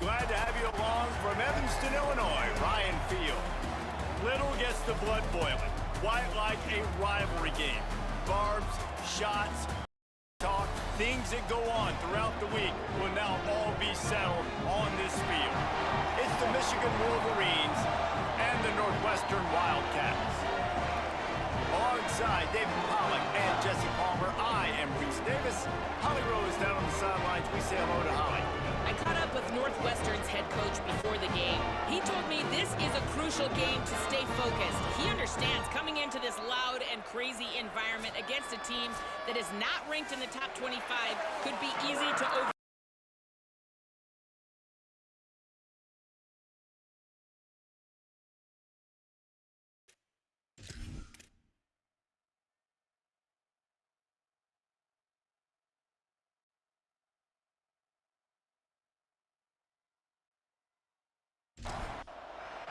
Glad to have you along from Evanston, Illinois, Ryan Field. Little gets the blood boiling. Quite like a rivalry game. Barbs, shots, talk, things that go on throughout the week will now all be settled on this field. It's the Michigan Wolverines and the Northwestern Wildcats. Alongside David Pollack and Jesse Palmer, I am Reese Davis. Holly Rose down on the sidelines. We say hello to Holly. I caught up with Northwestern's head coach before the game. He told me this is a crucial game to stay focused. He understands coming into this loud and crazy environment against a team that is not ranked in the top 25 could be easy to over.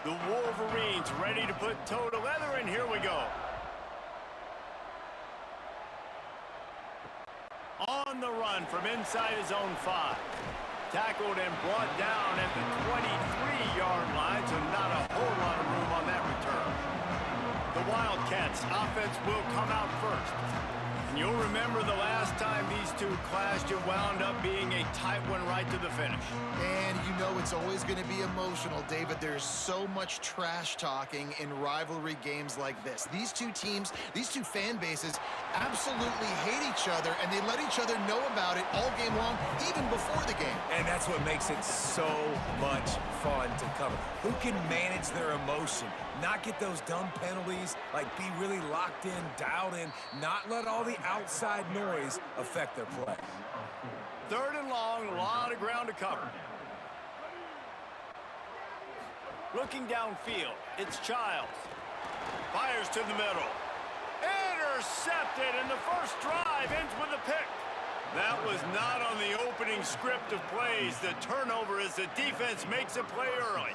The Wolverines ready to put toe to leather, and here we go. On the run from inside his own 5. Tackled and brought down at the 23-yard line, so not a whole lot of room on that return. The Wildcats offense will come out first. And you'll remember the last time these two clashed, it wound up being a tight one right to the finish. And you know it's always going to be emotional, David. There's so much trash talking in rivalry games like this. These two teams, these two fan bases absolutely hate each other, and they let each other know about it all game long, even before the game. And that's what makes it so much fun to cover. Who can manage their emotion, not get those dumb penalties, like be really locked in, dialed in, not let all the outside noise affect their play. 3rd and long, a lot of ground to cover. Looking downfield, it's Childs. Fires to the middle. Intercepted, and the first drive ends with a pick. That was not on the opening script of plays. The turnover as the defense makes a play early.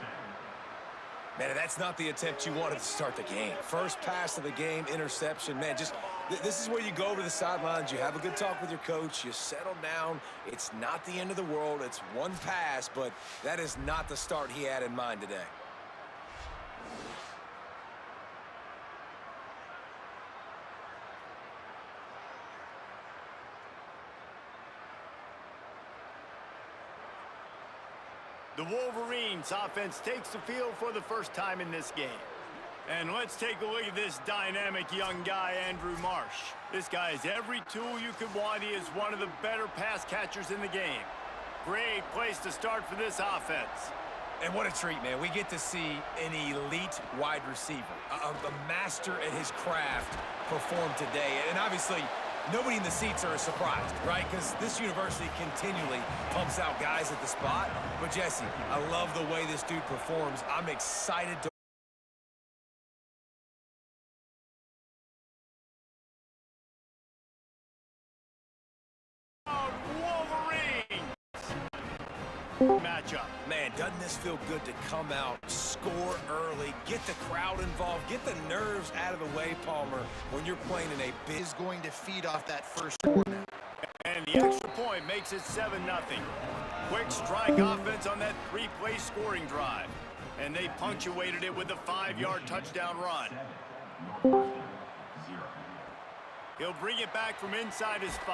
Man, that's not the attempt you wanted to start the game. First pass of the game, interception. Man, just this is where you go over the sidelines. You have a good talk with your coach. You settle down. It's not the end of the world. It's one pass, but that is not the start he had in mind today. The Wolverines offense takes the field for the first time in this game. And let's take a look at this dynamic young guy, Andrew Marsh. This guy has every tool you could want. He is one of the better pass catchers in the game. Great place to start for this offense. And what a treat, man. We get to see an elite wide receiver, a master at his craft perform today. And obviously, nobody in the seats are surprised, right? Because this university continually pumps out guys at the spot. But, Jesse, I love the way this dude performs. I'm excited to matchup. Man, doesn't this feel good to come out, score early, get the crowd involved, get the nerves out of the way, Palmer, when you're playing in a big... Is going to feed off that first score now. The extra point makes it 7-0. Quick strike offense on that three-play scoring drive. And they punctuated it with a 5-yard touchdown run. He'll bring it back from inside his 5.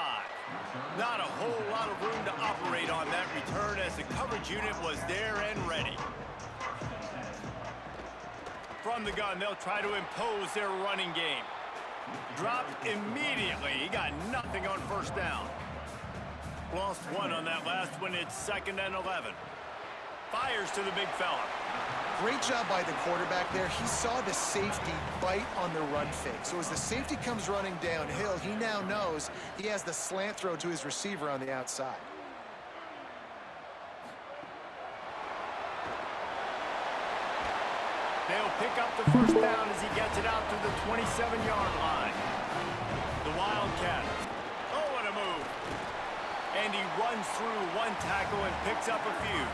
Not a whole lot of room to operate on that return as the coverage unit was there and ready. From the gun, they'll try to impose their running game. Dropped immediately. He got nothing on first down. Lost one on that last one. It's 2nd and 11. Fires to the big fella. Great job by the quarterback there. He saw the safety bite on the run fake. So as the safety comes running downhill, he now knows he has the slant throw to his receiver on the outside. They'll pick up the first down as he gets it out to the 27-yard line. The Wildcats. Oh, what a move. And he runs through one tackle and picks up a few.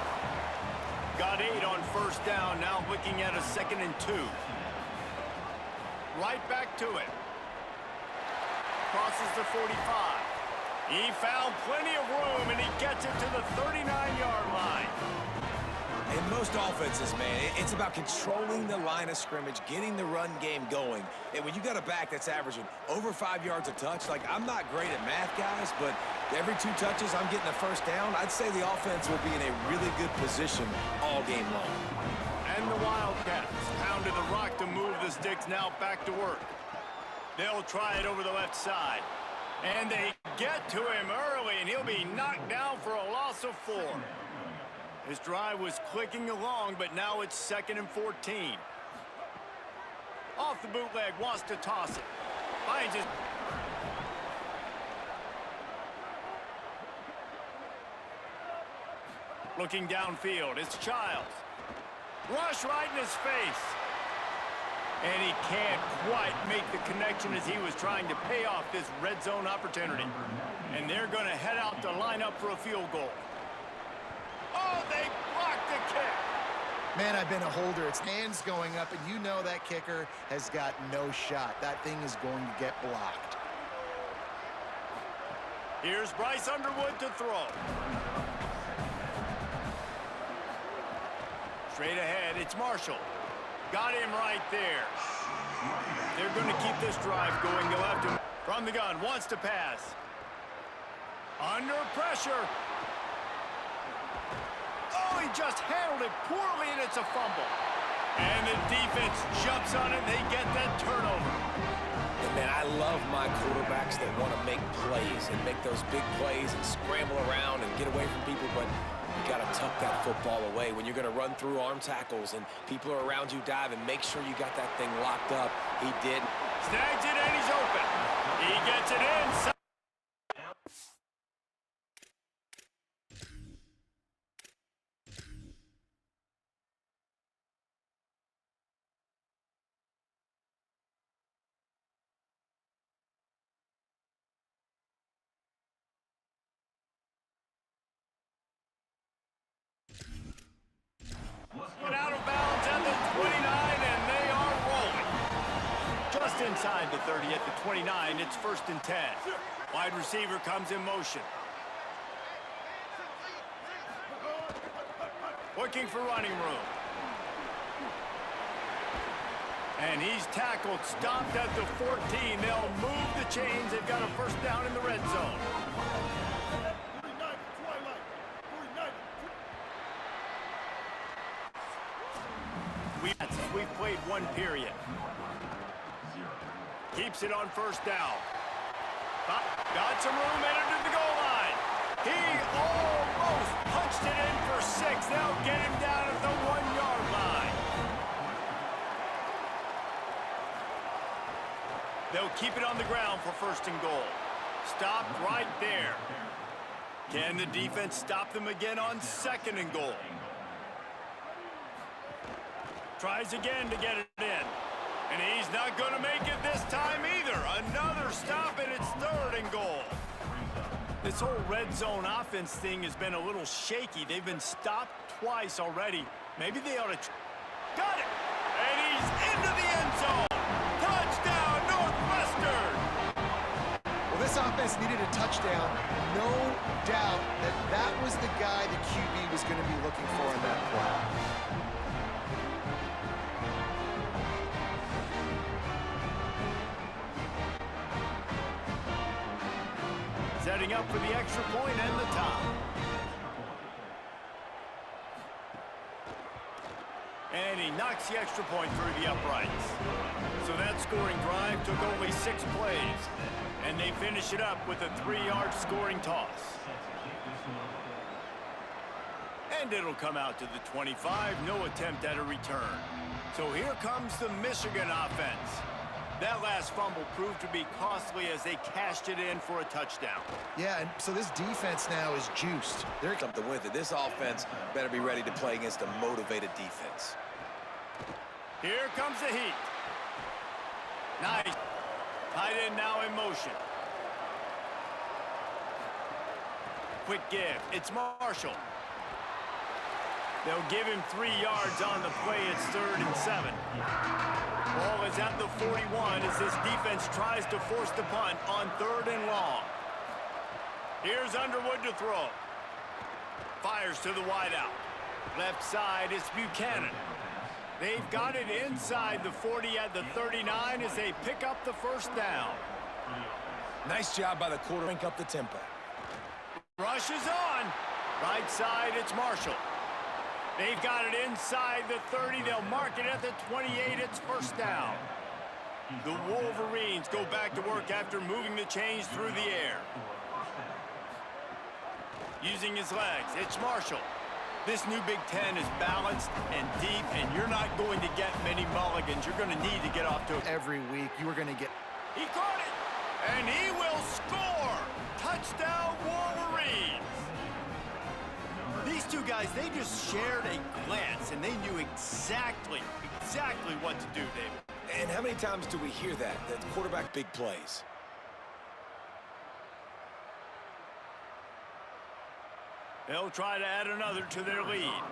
Got 8 on first down, now looking at a 2nd and 2. Right back to it. Crosses the 45. He found plenty of room, and he gets it to the 39-yard line. In most offenses, man, it's about controlling the line of scrimmage, getting the run game going. And when you got a back that's averaging over 5 yards a touch, like, I'm not great at math, guys, but every 2 touches I'm getting a first down, I'd say the offense will be in a really good position all game long. And the Wildcats pounded the rock to move the sticks, now back to work. They'll try it over the left side. And they get to him early, and he'll be knocked down for a loss of 4. His drive was clicking along, but now it's 2nd and 14. Off the bootleg, wants to toss it. Finds it. Looking downfield, it's Childs. Rush right in his face. And he can't quite make the connection as he was trying to pay off this red zone opportunity. And they're going to head out to line up for a field goal. Oh, they blocked the kick. Man, I've been a holder. It's hands going up, and you know that kicker has got no shot. That thing is going to get blocked. Here's Bryce Underwood to throw. Straight ahead, it's Marshall. Got him right there. They're going to keep this drive going. They'll have to from the gun. Wants to pass. Under pressure. Oh, he just handled it poorly, and it's a fumble. And the defense jumps on it, and they get that turnover. And man, I love my quarterbacks that want to make plays and make those big plays and scramble around and get away from people, but you got to tuck that football away. When you're going to run through arm tackles and people are around you diving, make sure you got that thing locked up. He did. Snags it, and he's open. He gets it in. Out of bounds at the 29, and they are rolling. Just inside the 30 at the 29, it's 1st and 10. Wide receiver comes in motion. Looking for running room. And he's tackled, stopped at the 14. They'll move the chains. They've got a first down in the red zone. We've played one period. Keeps it on first down. Got some room, entered to the goal line. He almost punched it in for 6. They'll get him down at the 1-yard line. They'll keep it on the ground for 1st and goal. Stopped right there. Can the defense stop them again on 2nd and goal? Tries again to get it in. And he's not going to make it this time either. Another stop, and it's 3rd and goal. This whole red zone offense thing has been a little shaky. They've been stopped twice already. Maybe they ought to... Got it! And he's into the end zone. Touchdown, Northwestern! Well, this This offense needed a touchdown. No doubt that that was the guy the QB was going to be looking for on that play. Setting up for the extra point and the tie. And he knocks the extra point through the uprights. So that scoring drive took only 6 plays. And they finish it up with a 3-yard scoring toss. And it'll come out to the 25. No attempt at a return. So here comes the Michigan offense. That last fumble proved to be costly as they cashed it in for a touchdown. Yeah, and so this defense now is juiced. They're something with it. This offense better be ready to play against a motivated defense. Here comes the heat. Nice. Tight end now in motion. Quick give. It's Marshall. They'll give him 3 yards on the play. It's 3rd and 7. Ball is at the 41 as this defense tries to force the punt on 3rd and long. Here's Underwood to throw. Fires to the wideout. Left side is Buchanan. They've got it inside the 40 at the 39 as they pick up the first down. Nice job by the quarterback. Rank up the tempo. Rush is on. Right side, it's Marshall. They've got it inside the 30. They'll mark it at the 28. It's first down. The Wolverines go back to work after moving the chains through the air. Using his legs, it's Marshall. This new Big Ten is balanced and deep, and you're not going to get many mulligans. You're going to need to get off to Every week, you are going to get... He caught it, and he will score! Touchdown, Wolverines! These two guys, they just shared a glance, and they knew exactly what to do, David. And how many times do we hear that the quarterback big plays? They'll try to add another to their lead.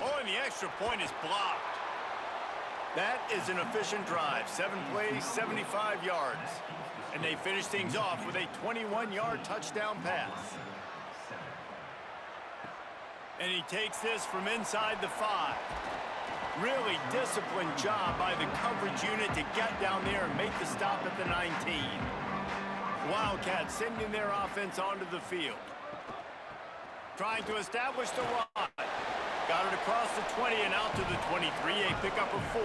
Oh, and the extra point is blocked. That is an efficient drive. 7 plays, 75 yards. And they finish things off with a 21-yard touchdown pass. And he takes this from inside the 5. Really disciplined job by the coverage unit to get down there and make the stop at the 19. Wildcats sending their offense onto the field. Trying to establish the run. Got it across the 20 and out to the 23. A pickup of 4.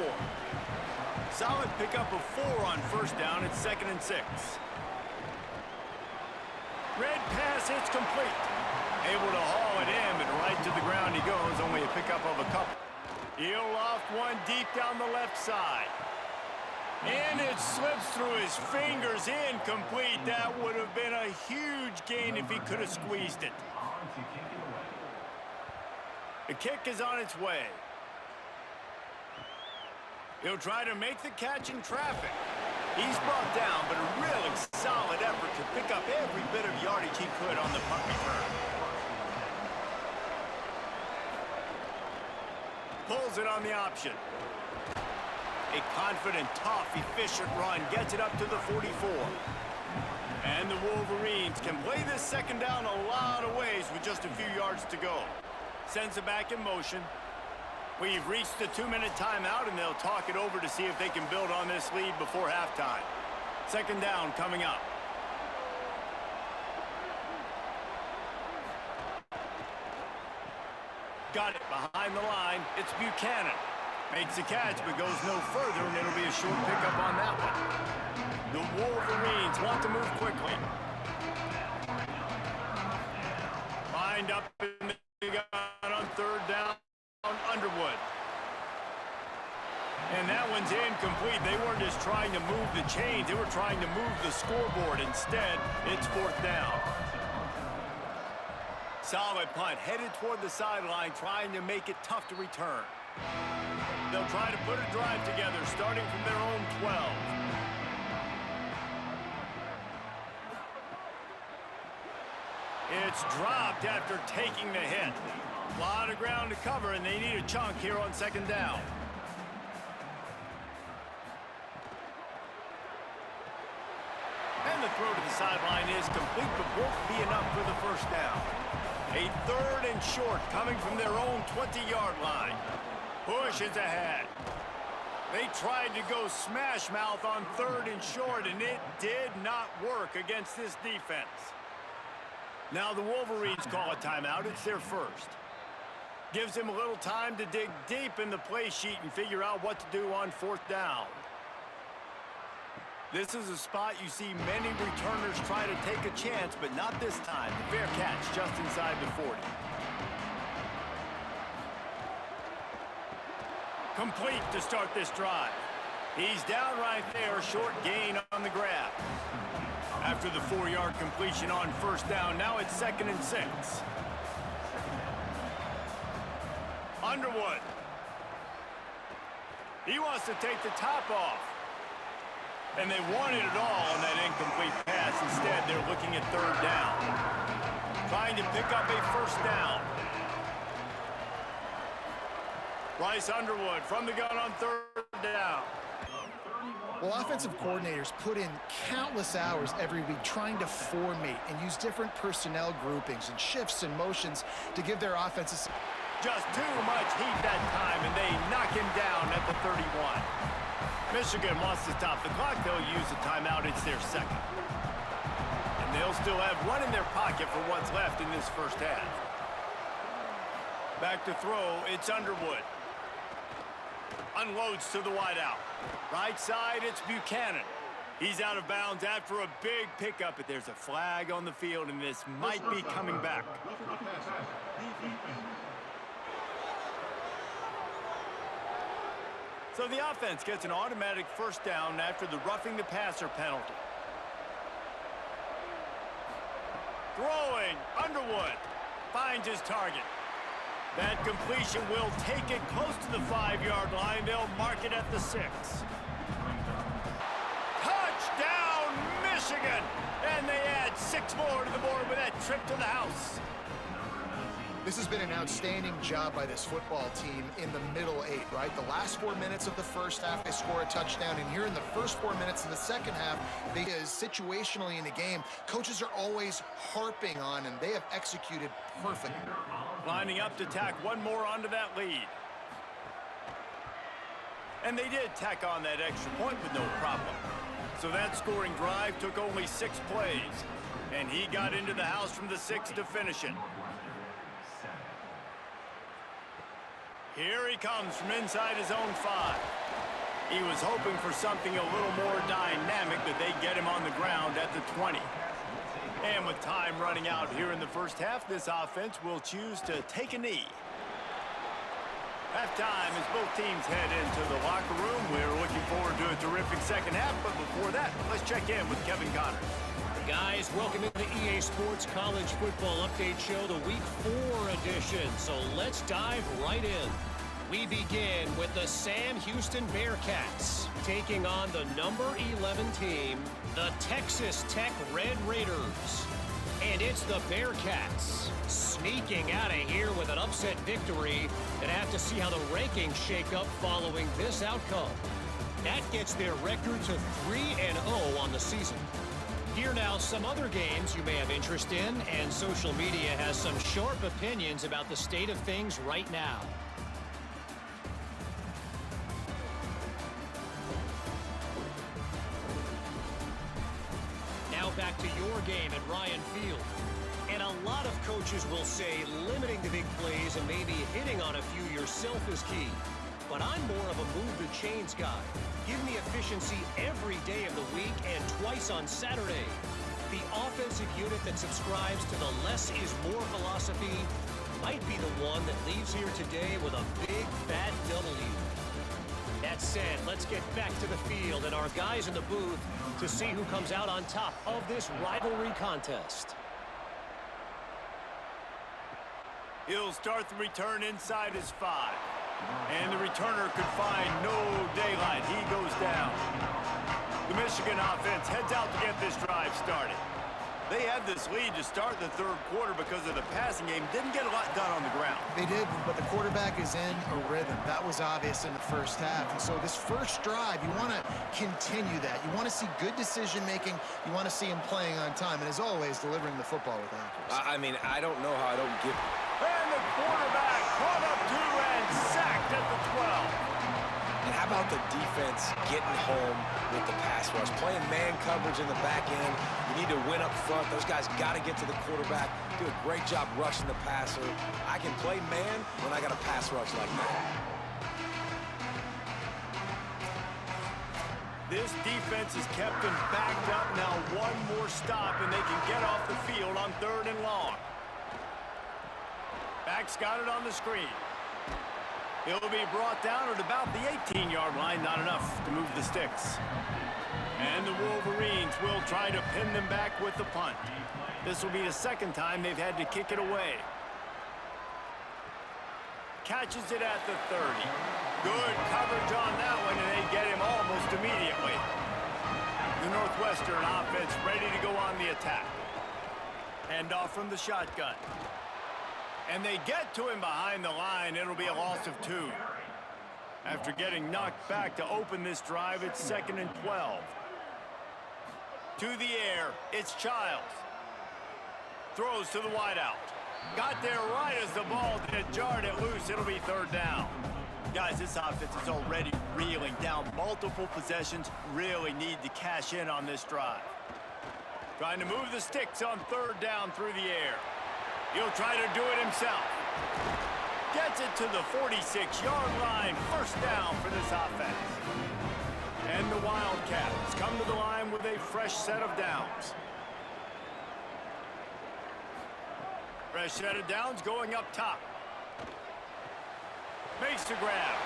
Solid pickup of 4 on first down. It's 2nd and 6. Red pass, it's complete. Able to haul it in, but right to the ground he goes. Only a pickup of a couple. He'll loft one deep down the left side. And it slips through his fingers, incomplete. That would have been a huge gain if he could have squeezed it. The kick is on its way. He'll try to make the catch in traffic. He's brought down, but a really solid effort to pick up every bit of yardage he could on the punt return. Pulls it on the option. A confident, tough, efficient run gets it up to the 44. And the Wolverines can play this second down a lot of ways with just a few yards to go. Sends it back in motion. We've reached the 2-minute timeout, and they'll talk it over to see if they can build on this lead before halftime. Second down coming up. Got it behind the line. It's Buchanan. Makes a catch, but goes no further, and it'll be a short pickup on that one. The Wolverines want to move quickly. Lined up in the gun on third down, Underwood. And that one's incomplete. They weren't just trying to move the chains. They were trying to move the scoreboard. Instead, it's fourth down. Solid punt, headed toward the sideline, trying to make it tough to return. They'll try to put a drive together, starting from their own 12. It's dropped after taking the hit. A lot of ground to cover, and they need a chunk here on second down. And the throw to the sideline is complete, but won't be enough for the first down. A 3rd and short coming from their own 20-yard line. Push is ahead. They tried to go smash mouth on 3rd and short, and it did not work against this defense. Now the Wolverines call a timeout. It's their first. Gives them a little time to dig deep in the play sheet and figure out what to do on 4th down. This is a spot you see many returners try to take a chance, but not this time. The fair catch just inside the 40. Complete to start this drive. He's down right there, short gain on the grab. After the 4-yard completion on 1st down, now it's 2nd and 6. Underwood. He wants to take the top off. And they wanted it all on that incomplete pass. Instead, they're looking at 3rd down. Trying to pick up a 1st down. Bryce Underwood from the gun on 3rd down. Well, offensive coordinators put in countless hours every week trying to formate and use different personnel groupings and shifts and motions to give their offenses just too much heat that time, and they knock him down at the 31. Michigan wants to stop the clock. They'll use a timeout. It's their 2nd. And they'll still have one in their pocket for what's left in this first half. Back to throw. It's Underwood. Unloads to the wideout. Right side, it's Buchanan. He's out of bounds after a big pickup, but there's a flag on the field, and this might be coming back. So the offense gets an automatic 1st down after the roughing the passer penalty. Throwing, Underwood finds his target. That completion will take it close to the 5-yard line. They'll mark it at the 6. Touchdown, Michigan! And they add 6 more to the board with that trip to the house. This has been an outstanding job by this football team in the middle 8, right? The last 4 minutes of the first half, they score a touchdown, and here in the first 4 minutes of the second half, they is situationally in the game. Coaches are always harping on, and they have executed perfectly. Lining up to tack one more onto that lead. And they did tack on that extra point with no problem. So that scoring drive took only 6 plays, and he got into the house from the 6 to finish it. Here he comes from inside his own 5. He was hoping for something a little more dynamic, but they get him on the ground at the 20. And with time running out here in the first half, this offense will choose to take a knee. Halftime as both teams head into the locker room. We're looking forward to a terrific second half, but before that, let's check in with Kevin Connors. Guys, welcome to the EA Sports College Football Update Show, the Week 4 edition. So let's dive right in. We begin with the Sam Houston Bearcats taking on the number 11 team, the Texas Tech Red Raiders. And it's the Bearcats sneaking out of here with an upset victory. And have to see how the rankings shake up following this outcome. That gets their record to 3-0 on the season. Here now, some other games you may have interest in, and social media has some sharp opinions about the state of things right now. Now back to your game at Ryan Field. And a lot of coaches will say limiting the big plays and maybe hitting on a few yourself is key. But I'm more of a move the chains guy. Give me efficiency every day of the week and twice on Saturday. The offensive unit that subscribes to the less is more philosophy might be the one that leaves here today with a big fat W. That said, let's get back to the field and our guys in the booth to see who comes out on top of this rivalry contest. He'll start the return inside his 5. And the returner could find no daylight. He goes down. The Michigan offense heads out to get this drive started. They had this lead to start the third quarter because of the passing game. Didn't get a lot done on the ground. They did, but the quarterback is in a rhythm. That was obvious in the first half. And so this first drive, you want to continue that. You want to see good decision-making. You want to see him playing on time. And as always, delivering the football with accuracy. I mean, I don't know how I don't give... And the quarterback caught up to and sacked at the 12. And how about the defense getting home with the pass rush? Playing man coverage in the back end. You need to win up front. Those guys got to get to the quarterback. Do a great job rushing the passer. I can play man when I got a pass rush like that. This defense has kept them backed up. Now one more stop, and they can get off the field on 3rd and long. Back's got it on the screen. He'll be brought down at about the 18-yard line. Not enough to move the sticks. And the Wolverines will try to pin them back with the punt. This will be the second time they've had to kick it away. Catches it at the 30. Good coverage on that one, and they get him almost immediately. The Northwestern offense ready to go on the attack. Hand off from the shotgun. And they get to him behind the line. It'll be a loss of 2. After getting knocked back to open this drive, it's 2nd and 12. To the air, it's Childs. Throws to the wideout. Got there right as the ball did, jarred it loose. It'll be 3rd down. Guys, this offense is already reeling down multiple possessions. Really need to cash in on this drive. Trying to move the sticks on 3rd down through the air. He'll try to do it himself. Gets it to the 46-yard line. 1st down for this offense. And the Wildcats come to the line with a fresh set of downs. Fresh set of downs going up top. Makes the grab.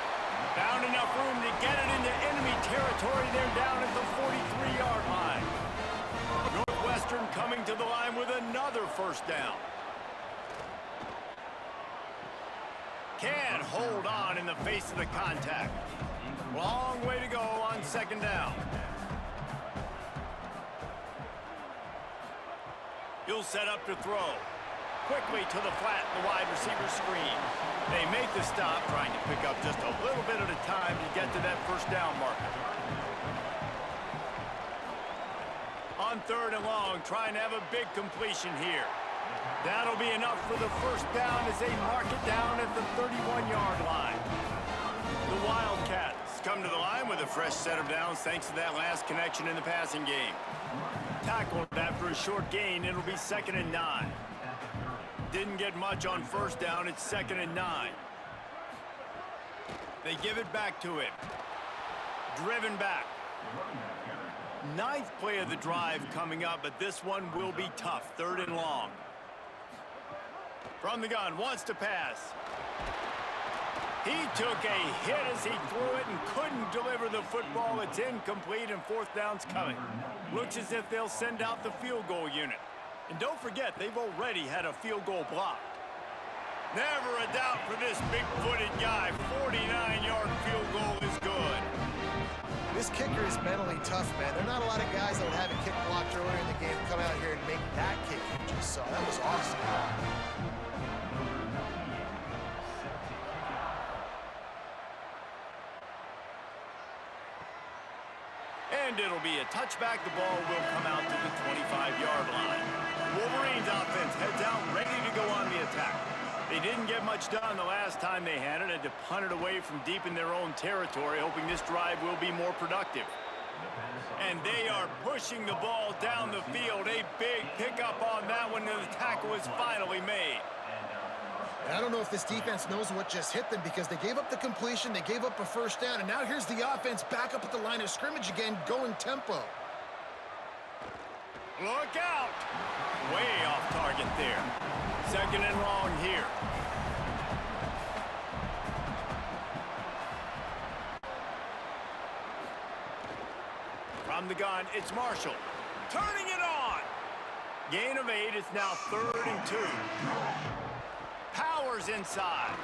Found enough room to get it into enemy territory. They're down at the 43-yard line. Northwestern coming to the line with another 1st down. Can't hold on in the face of the contact. Long way to go on 2nd down. He'll set up to throw. Quickly to the flat, the wide receiver screen. They make the stop, trying to pick up just a little bit at a time to get to that 1st down marker. On 3rd and long, trying to have a big completion here. That'll be enough for the 1st down as they mark it down at the 31-yard line. The Wildcats come to the line with a fresh set of downs thanks to that last connection in the passing game. Tackled after a short gain, it'll be 2nd and 9. Didn't get much on 1st down, it's 2nd and 9. They give it back to him. Driven back. 9th play of the drive coming up, but this one will be tough. 3rd and long. From the gun, wants to pass. He took a hit as he threw it and couldn't deliver the football. It's incomplete and 4th down's coming. Looks as if they'll send out the field goal unit. And don't forget, they've already had a field goal block. Never a doubt for this big-footed guy. 49-yard field goal is good. This kicker is mentally tough, man. There are not a lot of guys that would have a kick blocked earlier in the game come out here and make that kick you just saw. That was awesome. And it'll be a touchback. The ball will come out to the 25-yard line. Wolverines offense heads out, ready to go on the attack. They didn't get much done the last time they had it. Had to punt it away from deep in their own territory, hoping this drive will be more productive. And they are pushing the ball down the field. A big pickup on that one, and the tackle is finally made. And I don't know if this defense knows what just hit them because they gave up the completion, they gave up a 1st down, and now here's the offense back up at the line of scrimmage again, going tempo. Look out! Way off target there. 2nd and long here. From the gun, it's Marshall. Turning it on! Gain of 8, it's now 3rd and 2. Powers inside.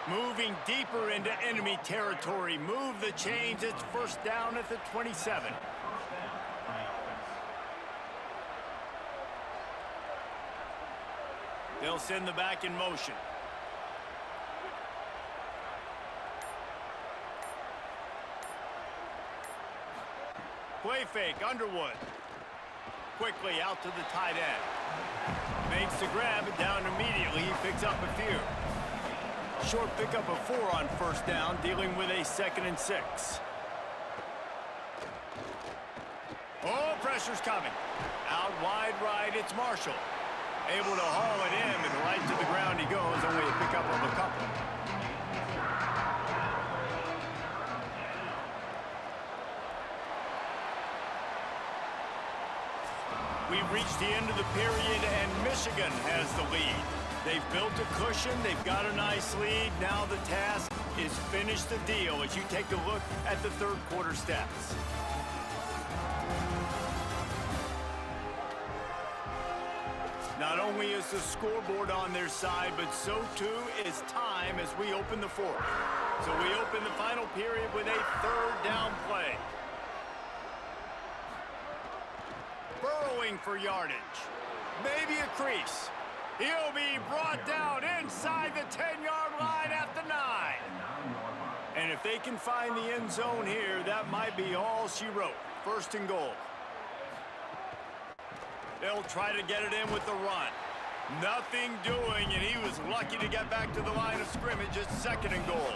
Moving deeper into enemy territory. Move the chains. It's 1st down at the 27. They'll send the back in motion. Play fake, Underwood. Quickly out to the tight end. Makes the grab, and down immediately. He picks up a few. Short pickup of 4 on first down, dealing with a 2nd and 6. Oh, pressure's coming. Out wide right, it's Marshall. Able to haul it in, and right to the ground he goes. Only a pickup of a couple. We've reached the end of the period, and Michigan has the lead. They've built a cushion. They've got a nice lead. Now the task is finish the deal as you take a look at the third quarter stats. Not only is the scoreboard on their side, but so too is time as we open the fourth. So we open the final period with a third down play. Burrowing for yardage. Maybe a crease. He'll be brought down inside the 10-yard line at the 9. And if they can find the end zone here, that might be all she wrote. First and goal. They'll try to get it in with the run. Nothing doing, and he was lucky to get back to the line of scrimmage at 2nd and goal.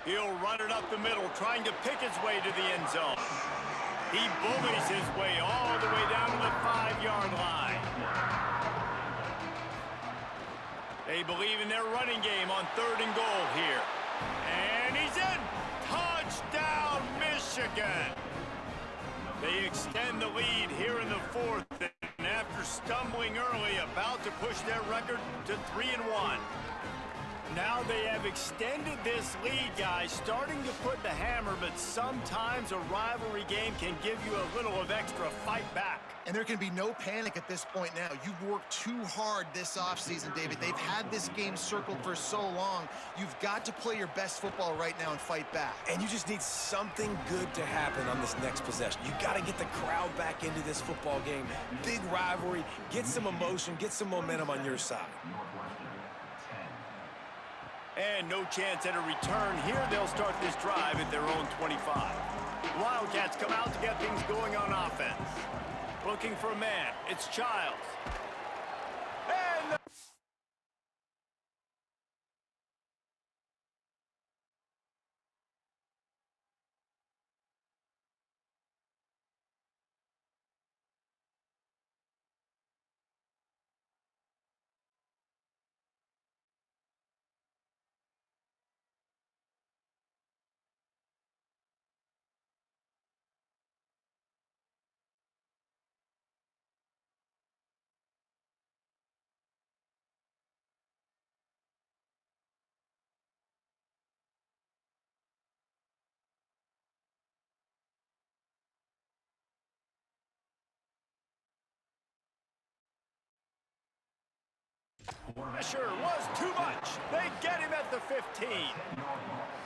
He'll run it up the middle, trying to pick his way to the end zone. He bullies his way all the way down to the 5-yard line. They believe in their running game on 3rd and goal here. And he's in! Touchdown, Michigan! They extend the lead here in the fourth, and after stumbling early, about to push their record to 3-1. Now they have extended this lead, guys, starting to put the hammer, but sometimes a rivalry game can give you a little of extra fight back. And there can be no panic at this point now. You've worked too hard this offseason, David. They've had this game circled for so long. You've got to play your best football right now and fight back. And you just need something good to happen on this next possession. You got to get the crowd back into this football game. Big rivalry. Get some emotion. Get some momentum on your side. And no chance at a return here. They'll start this drive at their own 25. Wildcats come out to get things going on offense. Looking for a man. It's Childs. And pressure was too much. They get him at the 15.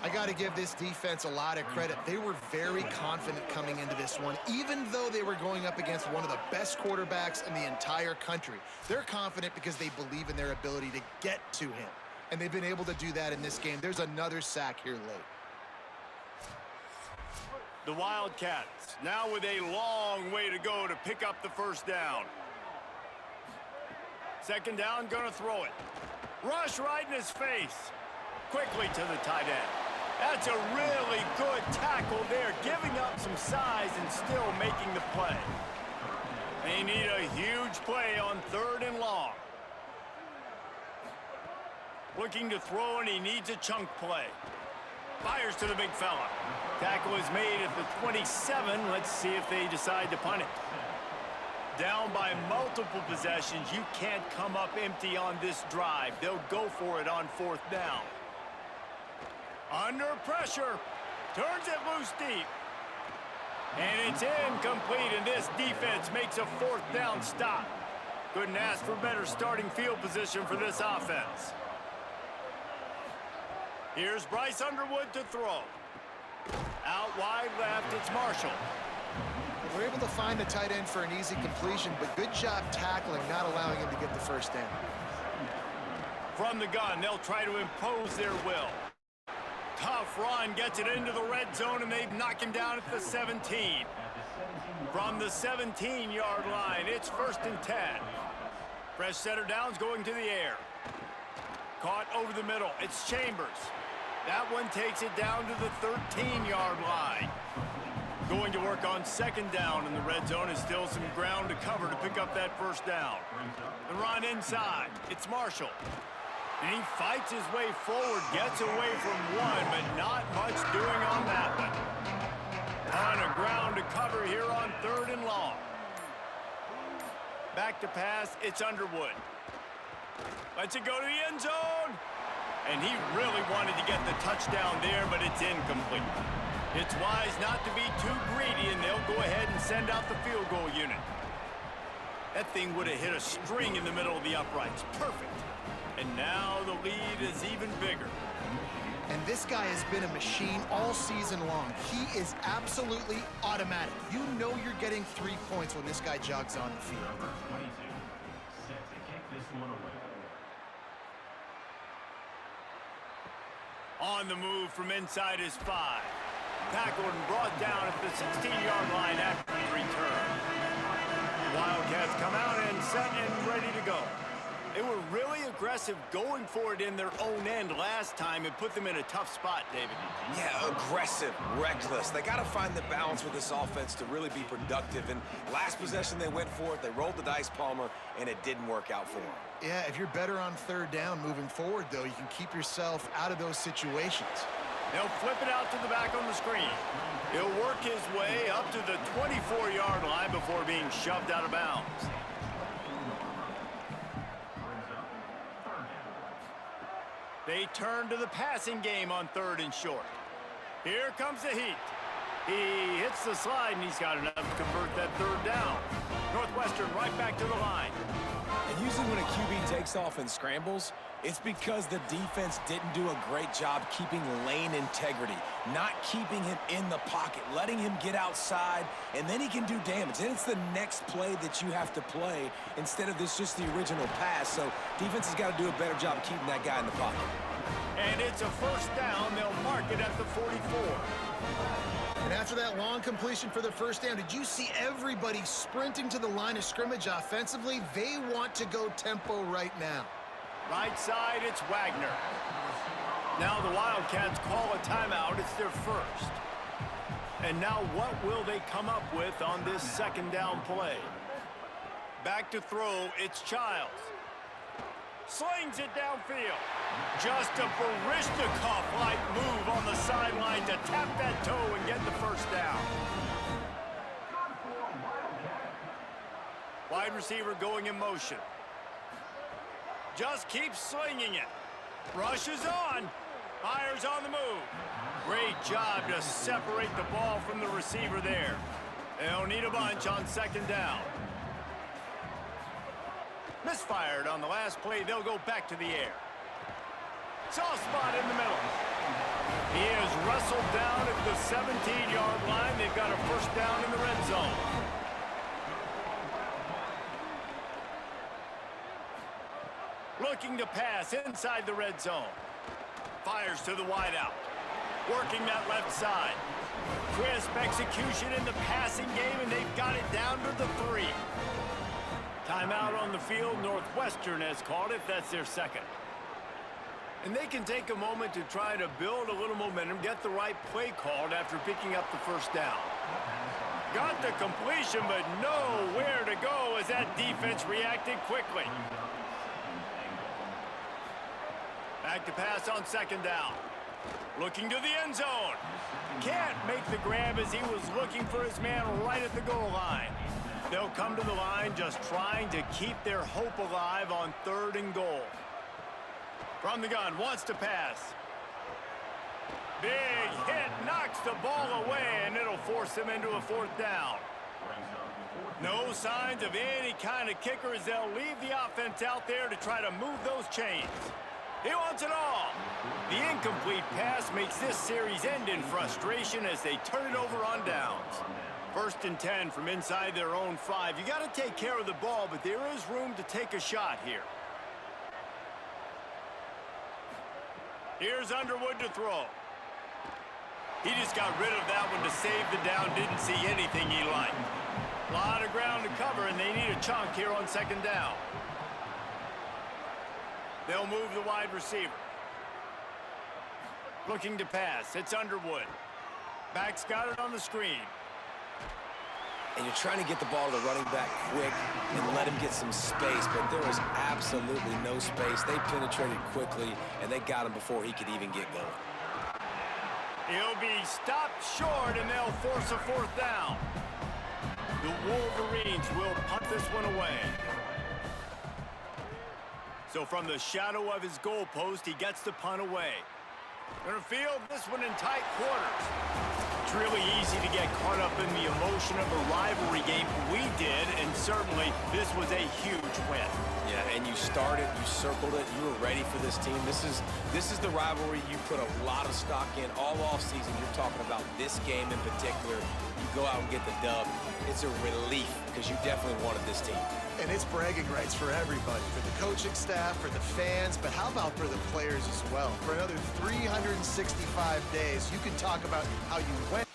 I got to give this defense a lot of credit. They were very confident coming into this one, even though they were going up against one of the best quarterbacks in the entire country. They're confident because they believe in their ability to get to him, and they've been able to do that in this game. There's another sack here late. The Wildcats now with a long way to go to pick up the first down. 2nd down, gonna throw it. Rush right in his face. Quickly to the tight end. That's a really good tackle there, giving up some size and still making the play. They need a huge play on 3rd and long. Looking to throw, and he needs a chunk play. Fires to the big fella. Tackle is made at the 27. Let's see if they decide to punt it. Down by multiple possessions, you can't come up empty on this drive. They'll go for it on 4th down. Under pressure, turns it loose deep. And it's incomplete, and this defense makes a 4th down stop. Couldn't ask for better starting field position for this offense. Here's Bryce Underwood to throw. Out wide left, it's Marshall. We're able to find the tight end for an easy completion, but good job tackling, not allowing him to get the first down. From the gun, they'll try to impose their will. Tough run, gets it into the red zone, and they knock him down at the 17. From the 17-yard line, it's 1st and 10. Fresh setter downs going to the air. Caught over the middle. It's Chambers. That one takes it down to the 13-yard line. Going to work on 2nd down in the red zone is still some ground to cover to pick up that 1st down. The run inside. It's Marshall. And he fights his way forward, gets away from one, but not much doing on that one. Ton of ground to cover here on 3rd and long. Back to pass, it's Underwood. Lets it go to the end zone. And he really wanted to get the touchdown there, but it's incomplete. It's wise not to be too greedy, and they'll go ahead and send out the field goal unit. That thing would have hit a string in the middle of the uprights. Perfect. And now the lead is even bigger. And this guy has been a machine all season long. He is absolutely automatic. You know you're getting 3 points when this guy jogs on the field. On the move from inside his 5. Tackled and brought down at the 16-yard line after the return. Wildcats come out and set and ready to go. They were really aggressive going for it in their own end last time and put them in a tough spot, David. Yeah, aggressive, reckless. They got to find the balance with this offense to really be productive. And last possession they went for it. They rolled the dice, Palmer, and it didn't work out for them. Yeah, if you're better on 3rd down moving forward, though, you can keep yourself out of those situations. They'll flip it out to the back on the screen. He'll work his way up to the 24-yard line before being shoved out of bounds. They turn to the passing game on 3rd and short. Here comes the heat. He hits the slide, and he's got enough to convert that 3rd down. Northwestern right back to the line. And usually when a QB takes off and scrambles, it's because the defense didn't do a great job keeping lane integrity, not keeping him in the pocket, letting him get outside, and then he can do damage. And it's the next play that you have to play instead of this just the original pass. So defense has got to do a better job of keeping that guy in the pocket. And it's a 1st down. They'll mark it at the 44. And after that long completion for the 1st down, did you see everybody sprinting to the line of scrimmage offensively? They want to go tempo right now. Right side, it's Wagner. Now the Wildcats call a timeout. It's their 1st. And now what will they come up with on this 2nd down play? Back to throw, it's Childs. Slings it downfield. Just a Barishnikov-like move on the sideline to tap that toe and get the 1st down. Wide receiver going in motion. Just keeps slinging it. Rushes on. Fires on the move. Great job to separate the ball from the receiver there. They'll need a bunch on 2nd down. Misfired on the last play. They'll go back to the air. Soft spot in the middle. He is wrestled down at the 17-yard line. They've got a 1st down in the red zone. Looking to pass inside the red zone. Fires to the wideout. Working that left side. Crisp execution in the passing game, and they've got it down to the 3. Timeout on the field. Northwestern has called it. That's their 2nd. And they can take a moment to try to build a little momentum, get the right play called after picking up the 1st down. Got the completion, but nowhere to go as that defense reacted quickly. Back to pass on 2nd down. Looking to the end zone. Can't make the grab as he was looking for his man right at the goal line. They'll come to the line just trying to keep their hope alive on 3rd and goal. From the gun, wants to pass. Big hit, knocks the ball away, and it'll force them into a 4th down. No signs of any kind of kicker as they'll leave the offense out there to try to move those chains. He wants it all. The incomplete pass makes this series end in frustration as they turn it over on downs. First and 10 from inside their own 5. You got to take care of the ball, but there is room to take a shot here. Here's Underwood to throw. He just got rid of that one to save the down. Didn't see anything he liked. A lot of ground to cover, and they need a chunk here on second down. They'll move the wide receiver. Looking to pass. It's Underwood. Back's got it on the screen. And you're trying to get the ball to the running back quick and let him get some space, but there was absolutely no space. They penetrated quickly, and they got him before he could even get going. He'll be stopped short, and they'll force a fourth down. The Wolverines will punt this one away. So from the shadow of his goalpost, he gets the punt away. Gonna field this one in tight quarters. It's really easy to get caught up in the emotion of a rivalry game. We did, and certainly this was a huge win. Yeah, and you started, you circled it, you were ready for this team. This is the rivalry you put a lot of stock in all offseason. You're talking about this game in particular. You go out and get the dub. It's a relief because you definitely wanted this team. And it's bragging rights for everybody, for the coaching staff, for the fans, but how about for the players as well? For another 365 days, you can talk about how you went.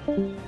you